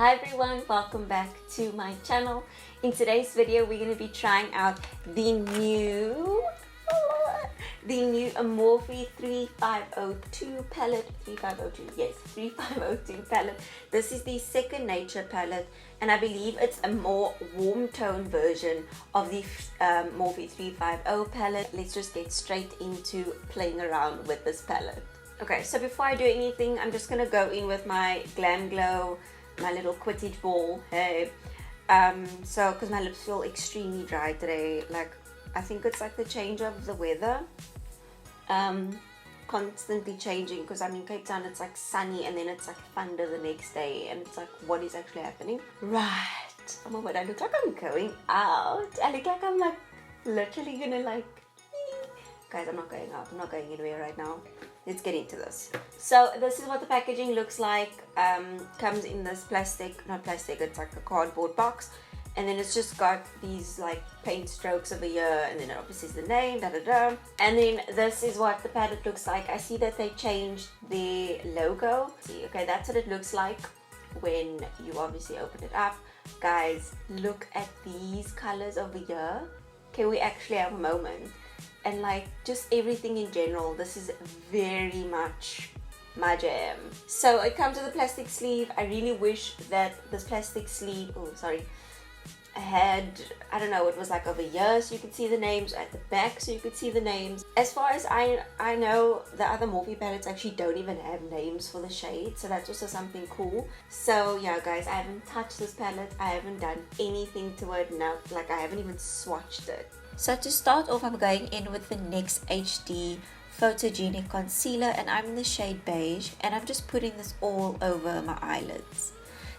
Hi everyone, welcome back to my channel. In today's video we're going to be trying out the new Morphe 3502 palette. 3502, yes, 3502 palette. This is the Second Nature palette, and I believe it's a more warm tone version of the Morphe 350 palette. Let's just get straight into playing around with this palette. Okay, so before I do anything, I'm just going to go in with my Glam Glow, my little Quidditch ball. Hey, so because my lips feel extremely dry today, like I think it's like the change of the weather, constantly changing, because I'm in Cape Town, it's like sunny and then it's like thunder the next day, and it's like, what is actually happening? Right, oh my word, I look like I'm going out. I look like I'm like literally gonna like, guys, I'm not going out, I'm not going anywhere right now. Let's get into this. So this is what the packaging looks like. Comes in this plastic, not plastic, it's like a cardboard box, and then it's just got these like paint strokes over here, and then it obviously is the name, and then this is what the palette looks like. I see that they changed the logo. See, okay, that's what it looks like when you obviously open it up. Guys, look at these colors over here. Can we actually have a moment? And like just everything in general, this is very much my jam. So it comes with a plastic sleeve. I really wish that this plastic sleeve, had, I don't know, it was like over here so you could see the names, at the back so you could see the names. As far as I know, the other Morphe palettes actually don't even have names for the shades, so that's also something cool. So yeah guys, I haven't touched this palette, I haven't done anything to it, like I haven't even swatched it. So to start off, I'm going in with the NYX HD Photogenic Concealer, and I'm in the shade Beige, and I'm just putting this all over my eyelids.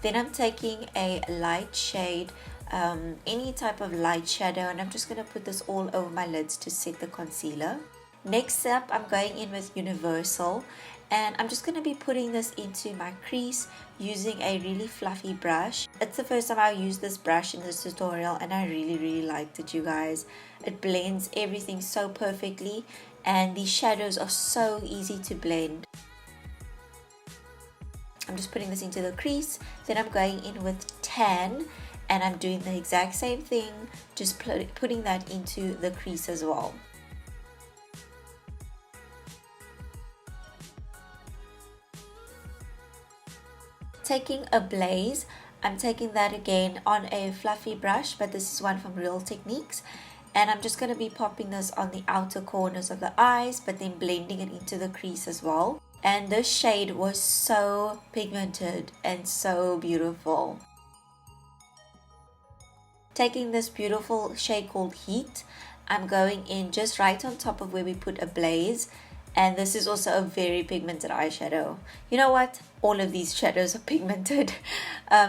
Then I'm taking a light shade, any type of light shadow, and I'm just going to put this all over my lids to set the concealer. Next up, I'm going in with Universal, and I'm just going to be putting this into my crease using a really fluffy brush. It's the first time I used this brush in this tutorial, and I really liked it, you guys. It blends everything so perfectly, and these shadows are so easy to blend. I'm just putting this into the crease. Then I'm going in with Tan, and I'm doing the exact same thing, just putting that into the crease as well. Taking a Blaze, I'm taking that again on a fluffy brush, but this is one from Real Techniques, and I'm just going to be popping this on the outer corners of the eyes, but then blending it into the crease as well. And this shade was so pigmented and so beautiful. Taking this beautiful shade called Heat, I'm going in just right on top of where we put a Blaze. And this is also a very pigmented eyeshadow. You know what? All of these shadows are pigmented.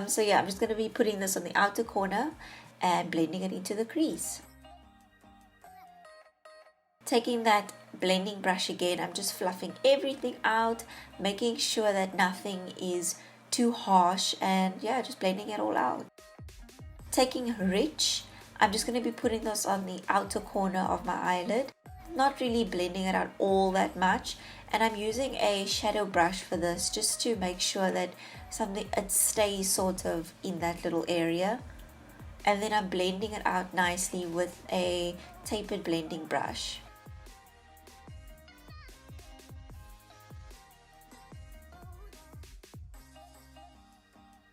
So yeah, I'm just going to be putting this on the outer corner and blending it into the crease. Taking that blending brush again, I'm just fluffing everything out, making sure that nothing is too harsh, and yeah, just blending it all out. Taking Rich, I'm just going to be putting this on the outer corner of my eyelid. Not really blending it out all that much, and I'm using a shadow brush for this just to make sure that it stays sort of in that little area, and then I'm blending it out nicely with a tapered blending brush.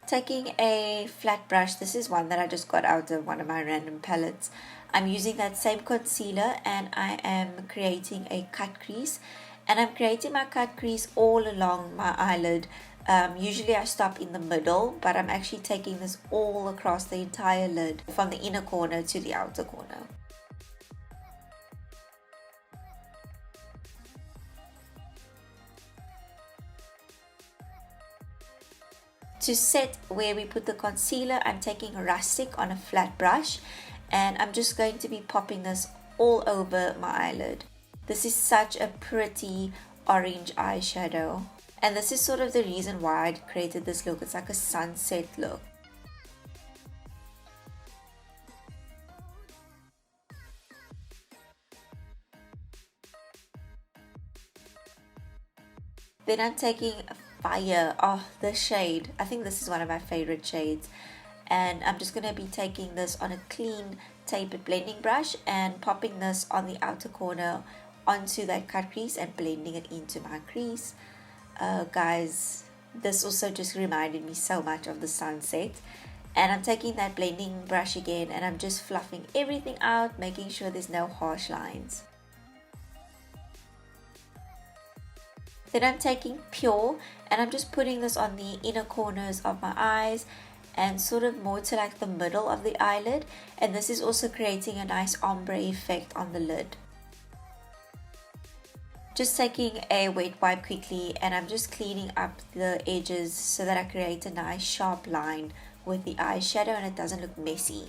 Taking a flat brush, this is one that I just got out of one of my random palettes. I'm using that same concealer, and I am creating a cut crease, and I'm creating my cut crease all along my eyelid. Usually I stop in the middle, but I'm actually taking this all across the entire lid from the inner corner to the outer corner. To set where we put the concealer, I'm taking Rustic on a flat brush, and I'm just going to be popping this all over my eyelid. This is such a pretty orange eyeshadow, and this is sort of the reason why I created this look. It's like a sunset look. Then I'm taking fire. Oh, this shade, I think this is one of my favorite shades. And I'm just going to be taking this on a clean tapered blending brush and popping this on the outer corner onto that cut crease and blending it into my crease. Guys, this also just reminded me so much of the sunset. And I'm taking that blending brush again and I'm just fluffing everything out, making sure there's no harsh lines. Then I'm taking Pure and I'm just putting this on the inner corners of my eyes and sort of more to like the middle of the eyelid, and this is also creating a nice ombre effect on the lid. Just taking a wet wipe quickly and I'm just cleaning up the edges so that I create a nice sharp line with the eyeshadow and it doesn't look messy.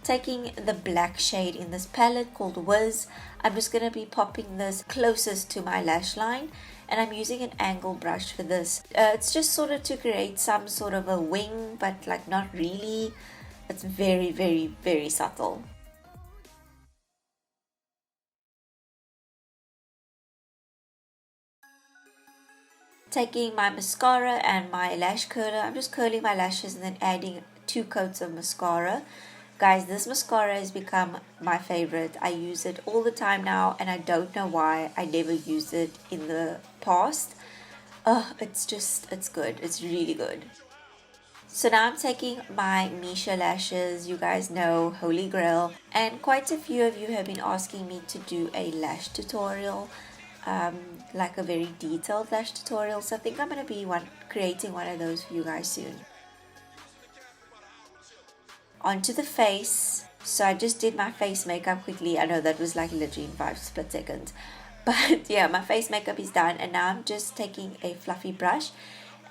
Taking the black shade in this palette called Wiz, I'm just going to be popping this closest to my lash line, and I'm using an angle brush for this. It's just sort of to create some sort of a wing, but like not really. It's very, very, very subtle. Taking my mascara and my lash curler, I'm just curling my lashes and then adding 2 coats of mascara. Guys, this mascara has become my favorite. I use it all the time now and I don't know why I never used it in the past. It's good. It's really good. So now I'm taking my Misha lashes, you guys know, holy grail. And quite a few of you have been asking me to do a lash tutorial. Like a very detailed lash tutorial. So I think I'm going to be creating one of those for you guys soon. Onto the face. So I just did my face makeup quickly. I know that was like literally in 5 split seconds. But yeah, my face makeup is done. And now I'm just taking a fluffy brush.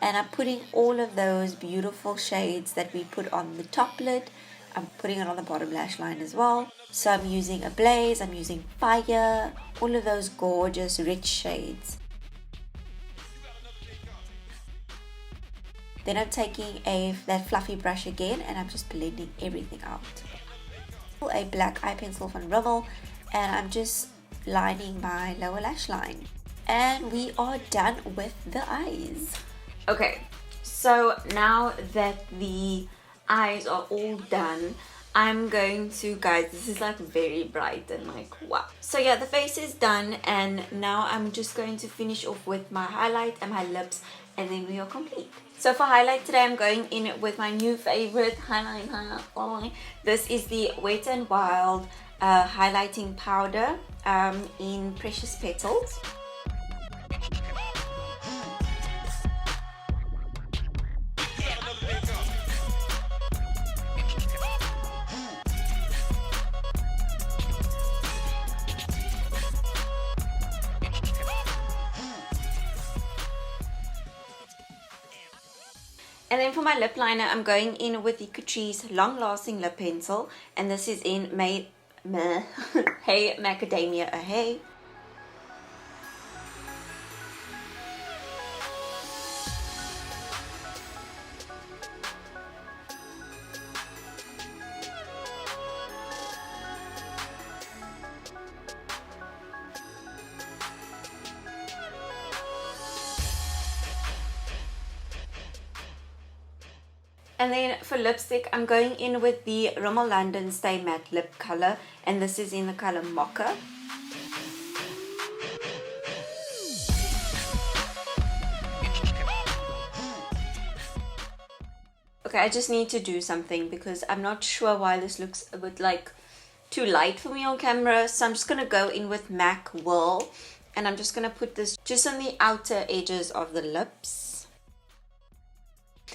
And I'm putting all of those beautiful shades that we put on the top lid. I'm putting it on the bottom lash line as well. So I'm using a Blaze. I'm using Fire. All of those gorgeous rich shades. Then I'm taking that fluffy brush again and I'm just blending everything out. A black eye pencil from Rimmel and I'm just lining my lower lash line. And we are done with the eyes. Okay, so now that the eyes are all done, I'm going to, guys, this is like very bright and like wow. So yeah, the face is done and now I'm just going to finish off with my highlight and my lips and then we are complete. So for highlight today, I'm going in with my new favorite highlight. This is the Wet n Wild highlighting powder in Precious Petals. And then for my lip liner, I'm going in with the Catrice Long Lasting Lip Pencil. And this is in Hey Macadamia Hey. And then for lipstick, I'm going in with the Rimmel London Stay Matte Lip Color. And this is in the color Mocha. Okay, I just need to do something because I'm not sure why this looks a bit like too light for me on camera. So I'm just going to go in with MAC Whirl. And I'm just going to put this just on the outer edges of the lips.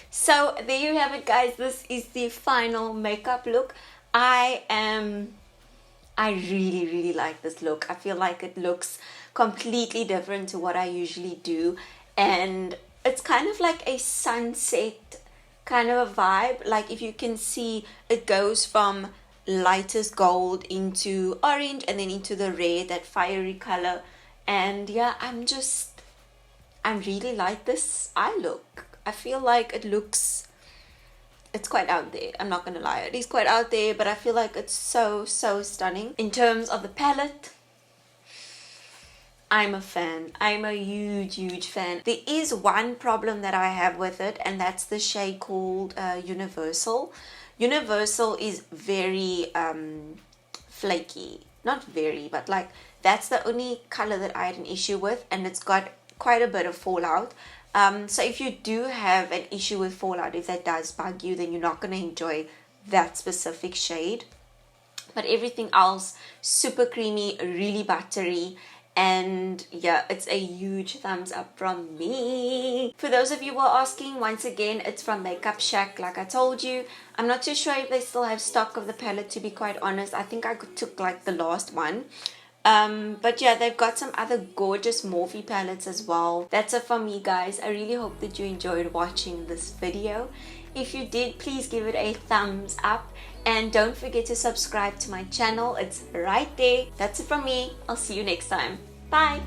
So there you have it, guys. This is the final makeup look. I really like this look. I feel like it looks completely different to what I usually do, and it's kind of like a sunset kind of a vibe. Like if you can see, it goes from lightest gold into orange and then into the red, that fiery color. And yeah, I really like this eye look. I feel like it's quite out there. I'm not gonna lie, it is quite out there, but I feel like it's so stunning. In terms of the palette, I'm a fan. I'm a huge fan. There is one problem that I have with it, and that's the shade called Universal. Universal is very flaky. Not very, but like that's the only color that I had an issue with, and it's got quite a bit of fallout. So if you do have an issue with fallout, if that does bug you, then you're not going to enjoy that specific shade. But everything else, super creamy, really buttery, and yeah, it's a huge thumbs up from me. For those of you who are asking, once again, it's from Makeup Shack, like I told you. I'm not too sure if they still have stock of the palette, to be quite honest. I think I took like the last one. But yeah, they've got some other gorgeous Morphe palettes as well. That's it from me, guys. I really hope that you enjoyed watching this video. If you did, please give it a thumbs up. And don't forget to subscribe to my channel. It's right there. That's it from me. I'll see you next time. Bye.